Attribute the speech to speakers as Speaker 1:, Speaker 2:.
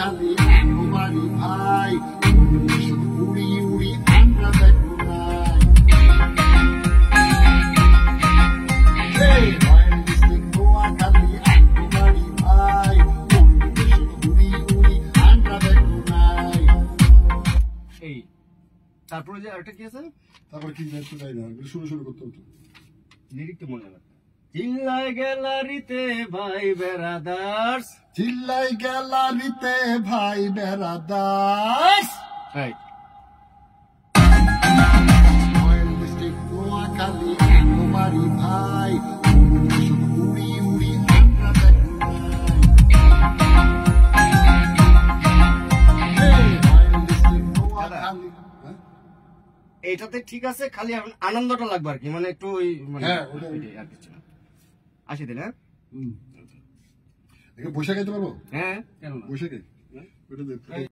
Speaker 1: খালি একবারই ভাই উড়ি উড়ি আমরা দেখো নাই রয়্যাল ডিস্ট্রিক্ট নোয়াখালী একবারই ভাই উড়ি উড়ি আমরা দেখো নাই।
Speaker 2: এই তারপরে যে আরেকটা কি আছে,
Speaker 1: তারপর কি যাই না শুরু শুরু করতে হতো
Speaker 2: লিরিক তো মনে না। চিল্লায় গ্যালারিতে ভাই বেড়াদার্স,
Speaker 1: চিল্লাই গ্যালারিতে ভাই বেড়াদার্স রয়্যাল ডিস্ট্রিক্ট নোয়াখালী একবারই ভাই উড়ি উড়ি আমরা দেখো নাই রয়্যাল ডিস্ট্রিক্ট নোয়াখালী।
Speaker 2: এইটাতে ঠিক আছে, খালি আনন্দটা লাগবে আর কি, মানে একটু ওই মানে
Speaker 1: হ্যাঁ,
Speaker 2: আর কিছু না। আসি দিন। হ্যাঁ
Speaker 1: বৈশাখ গাইতে পারবো?
Speaker 2: হ্যাঁ কেন না?
Speaker 1: বৈশাখে